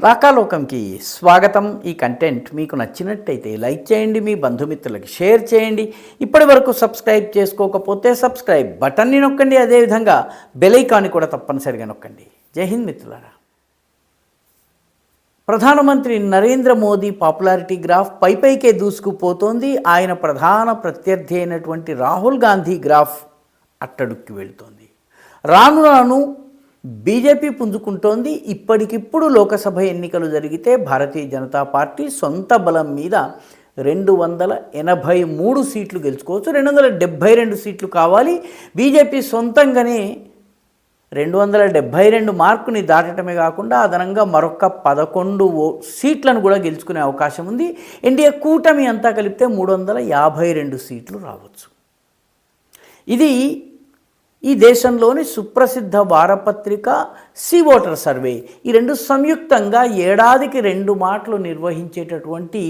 రాకాలోకంకి స్వాగతం. ఈ కంటెంట్ మీకు నచ్చినట్టయితే లైక్ చేయండి, మీ బంధుమిత్రులకి షేర్ చేయండి. ఇప్పటి వరకు సబ్స్క్రైబ్ చేసుకోకపోతే సబ్స్క్రైబ్ బటన్ని నొక్కండి. అదేవిధంగా బెల్ ఐకాన్ని కూడా తప్పనిసరిగా నొక్కండి. జై హింద్ మిత్రులారా. ప్రధానమంత్రి నరేంద్ర మోదీ పాపులారిటీ గ్రాఫ్ పైకే దూసుకుపోతోంది. ఆయన ప్రధాన ప్రత్యర్థి అయినటువంటి రాహుల్ గాంధీ గ్రాఫ్ అట్టడుక్కి వెళుతోంది. రాను రాను బీజేపీ పుంజుకుంటోంది. ఇప్పటికిప్పుడు లోకసభ ఎన్నికలు జరిగితే భారతీయ జనతా పార్టీ సొంత బలం మీద 283 సీట్లు గెలుచుకోవచ్చు. 272 సీట్లు కావాలి. బీజేపీ సొంతంగానే 272 మార్కుని దాటడమే కాకుండా అదనంగా మరొక 11 సీట్లను కూడా గెలుచుకునే అవకాశం ఉంది. ఎన్డీఏ కూటమి అంతా కలిపితే 352 సీట్లు రావచ్చు. ఇది ఈ దేశంలోని సుప్రసిద్ధ వారపత్రిక సీ ఓటర్ సర్వే ఈ రెండు సంయుక్తంగా ఏడాదికి 2 మాటలు నిర్వహించేటటువంటి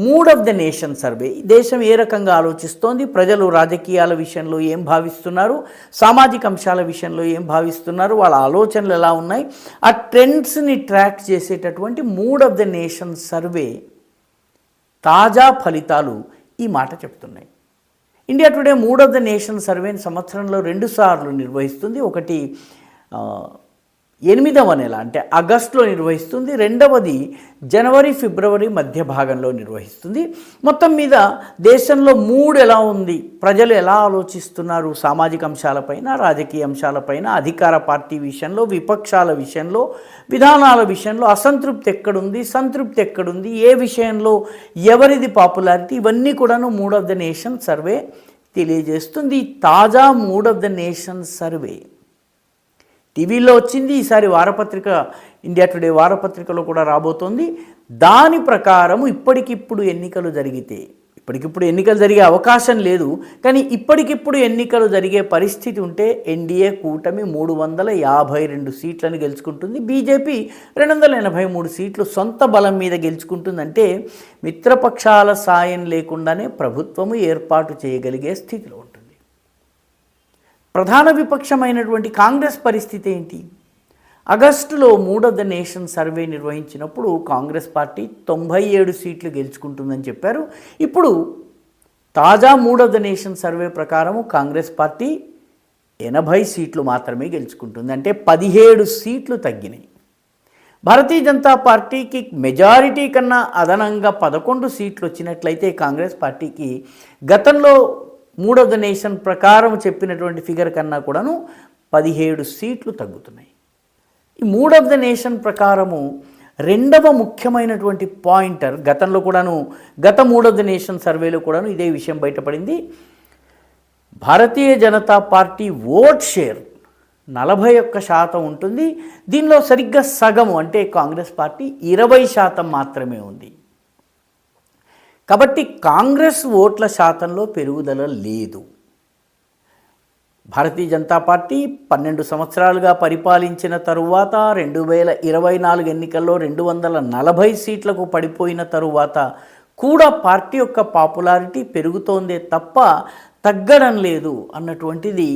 mood of the nation survey. దేశం ఏ రకంగా ఆలోచిస్తోంది, ప్రజలు రాజకీయాల విషయంలో ఏం భావిస్తున్నారు, సామాజిక అంశాల విషయంలో ఏం భావిస్తున్నారు, వాళ్ళ ఆలోచనలు ఎలా ఉన్నాయి, ఆ ట్రెండ్స్ని ట్రాక్ చేసేటటువంటి mood of the nation survey తాజా ఫలితాలు ఈ మాట చెప్తున్నాయి. India today mood of the nation సర్వేని సంవత్సరంలో 2 సార్లు నిర్వహిస్తుంది. ఒకటి 8వ నెల అంటే ఆగస్టులో నిర్వహిస్తుంది. రెండవది జనవరి ఫిబ్రవరి మధ్య భాగంలో నిర్వహిస్తుంది. మొత్తం మీద దేశంలో మూడ్ ఎలా ఉంది, ప్రజలు ఎలా ఆలోచిస్తున్నారు, సామాజిక అంశాలపైన, రాజకీయ అంశాలపైన, అధికార పార్టీ విషయంలో, విపక్షాల విషయంలో, విధానాల విషయంలో అసంతృప్తి ఎక్కడుంది, సంతృప్తి ఎక్కడుంది, ఏ విషయంలో ఎవరిది పాపులారిటీ, ఇవన్నీ కూడాను mood of the nation survey తెలియజేస్తుంది. తాజా mood of the nation survey టీవీలో వచ్చింది. ఈసారి వారపత్రిక ఇండియా టుడే వారపత్రికలో కూడా రాబోతోంది. దాని ప్రకారం ఇప్పటికిప్పుడు ఎన్నికలు జరిగే అవకాశం లేదు, కానీ ఇప్పటికిప్పుడు ఎన్నికలు జరిగే పరిస్థితి ఉంటే ఎన్డీఏ కూటమి 352 సీట్లను గెలుచుకుంటుంది. బీజేపీ 283 సీట్లు సొంత బలం మీద గెలుచుకుంటుందంటే మిత్రపక్షాల సాయం లేకుండానే ప్రభుత్వము ఏర్పాటు చేయగలిగే స్థితిలో ఉంటుంది. ప్రధాన విపక్షమైనటువంటి కాంగ్రెస్ పరిస్థితి ఏంటి? ఆగస్టులో mood of the nation survey నిర్వహించినప్పుడు కాంగ్రెస్ పార్టీ 97 సీట్లు గెలుచుకుంటుందని చెప్పారు. ఇప్పుడు తాజా mood of the nation survey ప్రకారము కాంగ్రెస్ పార్టీ 80 సీట్లు మాత్రమే గెలుచుకుంటుంది. అంటే 17 సీట్లు తగ్గినాయి. భారతీయ జనతా పార్టీకి మెజారిటీ కన్నా అదనంగా 11 సీట్లు వచ్చినట్లయితే కాంగ్రెస్ పార్టీకి గతంలో మూడ్ ఆఫ్ ద నేషన్ ప్రకారం చెప్పినటువంటి ఫిగర్ కన్నా కూడాను 17 సీట్లు తగ్గుతున్నాయి. ఈ మూడ్ ఆఫ్ ద నేషన్ ప్రకారము రెండవ ముఖ్యమైనటువంటి పాయింటర్ గతంలో కూడాను గత మూడ్ ఆఫ్ ద నేషన్ సర్వేలో కూడాను ఇదే విషయం బయటపడింది. Bharatiya Janata party vote share 41% ఉంటుంది. దీనిలో సరిగ్గా సగము అంటే కాంగ్రెస్ పార్టీ 20% మాత్రమే ఉంది. కాబట్టి కాంగ్రెస్ ఓట్ల శాతంలో పెరుగుదల లేదు. భారతీయ జనతా పార్టీ 12 సంవత్సరాలుగా పరిపాలించిన తరువాత 2024 ఎన్నికల్లో 240 సీట్లకు పడిపోయిన తరువాత కూడా పార్టీ యొక్క పాపులారిటీ పెరుగుతోందే తప్ప తగ్గడం లేదు అన్నటువంటిది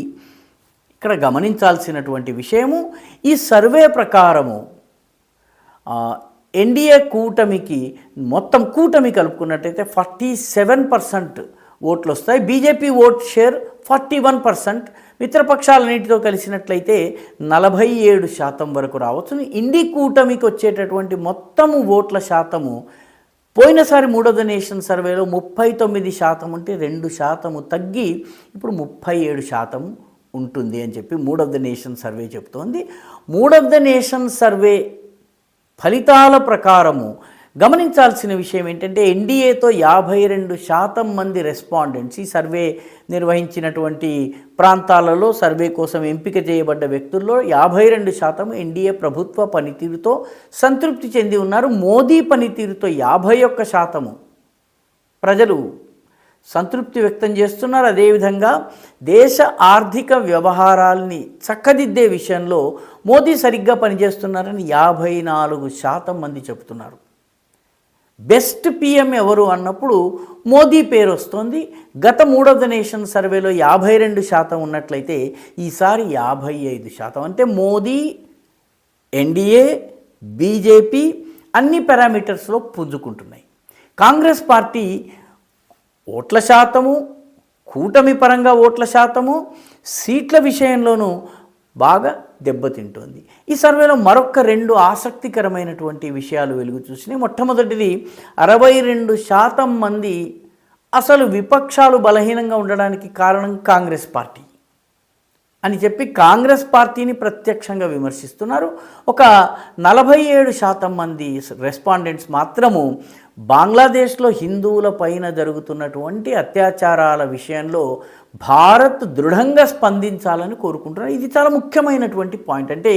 ఇక్కడ గమనించాల్సినటువంటి విషయము. ఈ సర్వే ప్రకారము ఎన్డీఏ కూటమికి మొత్తం కూటమి కలుపుకున్నట్టయితే 47% ఓట్లు వస్తాయి. బీజేపీ ఓట్ షేర్ 41%, మిత్రపక్షాలన్నింటితో కలిసినట్లయితే 47% వరకు రావచ్చు. ఇండి కూటమికి వచ్చేటటువంటి మొత్తము ఓట్ల శాతము పోయినసారి మూడ్ ఆఫ్ ద నేషన్ సర్వేలో 39% ఉంటే 2% తగ్గి ఇప్పుడు 37% ఉంటుంది అని చెప్పి mood of the nation survey చెప్తోంది. Mood of the nation survey ఫలితాల ప్రకారము గమనించాల్సిన విషయం ఏంటంటే ఎన్డీఏతో 52% మంది రెస్పాండెంట్స్ ఈ సర్వే నిర్వహించినటువంటి ప్రాంతాలలో సర్వే కోసం ఎంపిక చేయబడ్డ వ్యక్తుల్లో 52% ఎన్డీఏ ప్రభుత్వ పనితీరుతో సంతృప్తి చెంది ఉన్నారు. మోదీ పనితీరుతో 51% ప్రజలు సంతృప్తి వ్యక్తం చేస్తున్నారు. అదేవిధంగా దేశ ఆర్థిక వ్యవహారాల్ని చక్కదిద్దే విషయంలో మోదీ సరిగ్గా పనిచేస్తున్నారని 54% మంది చెబుతున్నారు. బెస్ట్ పిఎం ఎవరు అన్నప్పుడు మోదీ పేరు వస్తుంది. గత మూడ్ ఆఫ్ ద నేషన్ సర్వేలో 52% ఉన్నట్లయితే ఈసారి 55%. అంటే మోదీ, ఎన్డీఏ, బీజేపీ అన్ని పారామీటర్స్లో పుంజుకుంటున్నాయి. కాంగ్రెస్ పార్టీ ఓట్ల శాతము, కూటమి పరంగా ఓట్ల శాతము, సీట్ల విషయంలోనూ బాగా దెబ్బతింటోంది. ఈ సర్వేలో మరొక 2 ఆసక్తికరమైనటువంటి విషయాలు వెలుగు చూసినాయి. మొట్టమొదటిది 62% మంది అసలు విపక్షాలు బలహీనంగా ఉండడానికి కారణం కాంగ్రెస్ పార్టీ అని చెప్పి కాంగ్రెస్ పార్టీని ప్రత్యక్షంగా విమర్శిస్తున్నారు. ఒక 47% మంది రెస్పాండెంట్స్ మాత్రము బంగ్లాదేశ్లో హిందువుల పైన జరుగుతున్నటువంటి అత్యాచారాల విషయంలో భారత్ దృఢంగా స్పందించాలని కోరుకుంటున్నారు. ఇది చాలా ముఖ్యమైనటువంటి పాయింట్. అంటే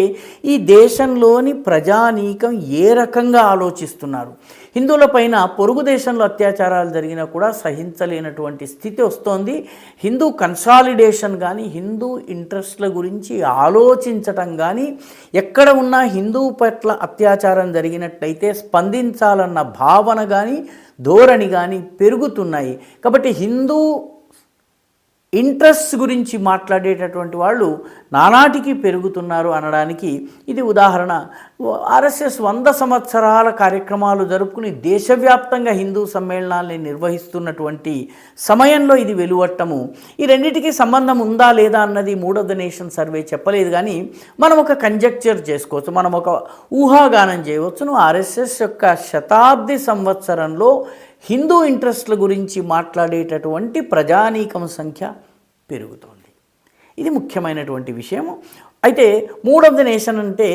ఈ దేశంలోని ప్రజానీకం ఏ రకంగా ఆలోచిస్తున్నారు, హిందువుల పైన పొరుగు దేశంలో అత్యాచారాలు జరిగినా కూడా సహించలేనటువంటి స్థితి వస్తోంది. హిందూ కన్సాలిడేషన్ కానీ, హిందూ ఇంట్రెస్ట్ల గురించి ఆలోచించటం కానీ, ఎక్కడ ఉన్నా హిందువు పట్ల అత్యాచారం జరిగినట్లయితే స్పందించాలన్న భావన కానీ, ధోరణి కానీ పెరుగుతున్నాయి. కాబట్టి హిందూ ఇంట్రెస్ట్ గురించి మాట్లాడేటటువంటి వాళ్ళు నానాటికి పెరుగుతున్నారు అనడానికి ఇది ఉదాహరణ. ఆర్ఎస్ఎస్ 100 సంవత్సరాల కార్యక్రమాలు జరుపుకుని దేశవ్యాప్తంగా హిందూ సమ్మేళనాల్ని నిర్వహిస్తున్నటువంటి సమయంలో ఇది వెలువట్టము. ఈ రెండింటికి సంబంధం ఉందా లేదా అన్నది mood of the nation survey చెప్పలేదు, కానీ మనం ఒక కంజెక్చర్ చేసుకోవచ్చు, మనం ఒక ఊహాగానం చేయవచ్చును. ఆర్ఎస్ఎస్ యొక్క శతాబ్ది సంవత్సరంలో హిందూ ఇంట్రెస్ట్ల గురించి మాట్లాడేటటువంటి ప్రజానీకం సంఖ్య పెరుగుతోంది. ఇది ముఖ్యమైనటువంటి విషయము. అయితే మూడ్ ఆఫ్ ద నేషన్ అంటే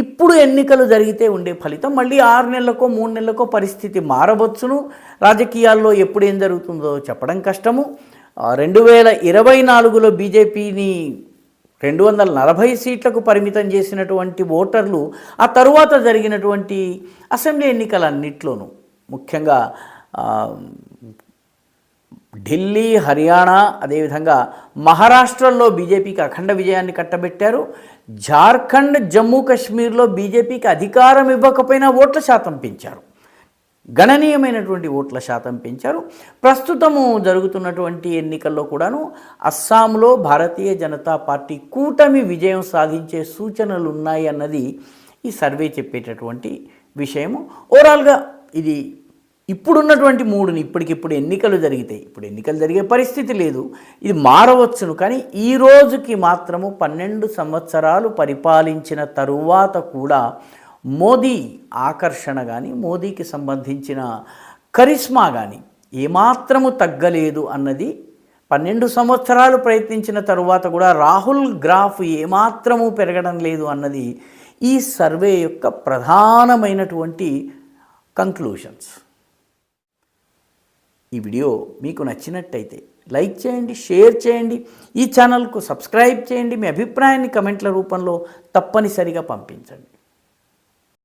ఇప్పుడు ఎన్నికలు జరిగితే ఉండే ఫలితం. మళ్ళీ 6 నెలలకో 3 నెలలకో పరిస్థితి మారవచ్చును. రాజకీయాల్లో ఎప్పుడు ఏం జరుగుతుందో చెప్పడం కష్టము. 2024లో బీజేపీని 240 సీట్లకు పరిమితం చేసినటువంటి ఓటర్లు ఆ తరువాత జరిగినటువంటి అసెంబ్లీ ఎన్నికలన్నిట్లోనూ, ముఖ్యంగా ఢిల్లీ, హర్యానా, అదేవిధంగా మహారాష్ట్రలో బీజేపీకి అఖండ విజయాన్ని కట్టబెట్టారు. జార్ఖండ్, జమ్మూ కాశ్మీర్లో బీజేపీకి అధికారం ఇవ్వకపోయినా ఓట్ల శాతం పెంచారు, గణనీయమైనటువంటి ఓట్ల శాతం పెంచారు. ప్రస్తుతము జరుగుతున్నటువంటి ఎన్నికల్లో కూడాను అస్సాంలో భారతీయ జనతా పార్టీ కూటమి విజయం సాధించే సూచనలు ఉన్నాయి అన్నది ఈ సర్వే చెప్పేటటువంటి విషయము. ఓవరాల్గా ఇది ఇప్పుడున్నటువంటి మూడుని, ఇప్పటికిప్పుడు ఎన్నికలు జరిగితే, ఇప్పుడు ఎన్నికలు జరిగే పరిస్థితి లేదు, ఇది మారవచ్చును. కానీ ఈ రోజుకి మాత్రము 12 సంవత్సరాలు పరిపాలించిన తరువాత కూడా మోదీ ఆకర్షణ కానీ, మోదీకి సంబంధించిన కరిష్మా కానీ ఏమాత్రము తగ్గలేదు అన్నది, 12 సంవత్సరాలు ప్రయత్నించిన తరువాత కూడా రాహుల్ గ్రాఫ్ ఏమాత్రము పెరగడం లేదు అన్నది ఈ సర్వే యొక్క ప్రధానమైనటువంటి కంక్లూషన్స్. ఈ వీడియో మీకు నచ్చినట్టయితే లైక్ చేయండి, షేర్ చేయండి, ఈ ఛానల్కు సబ్స్క్రైబ్ చేయండి, మీ అభిప్రాయాన్ని కమెంట్ల రూపంలో తప్పనిసరిగా పంపించండి.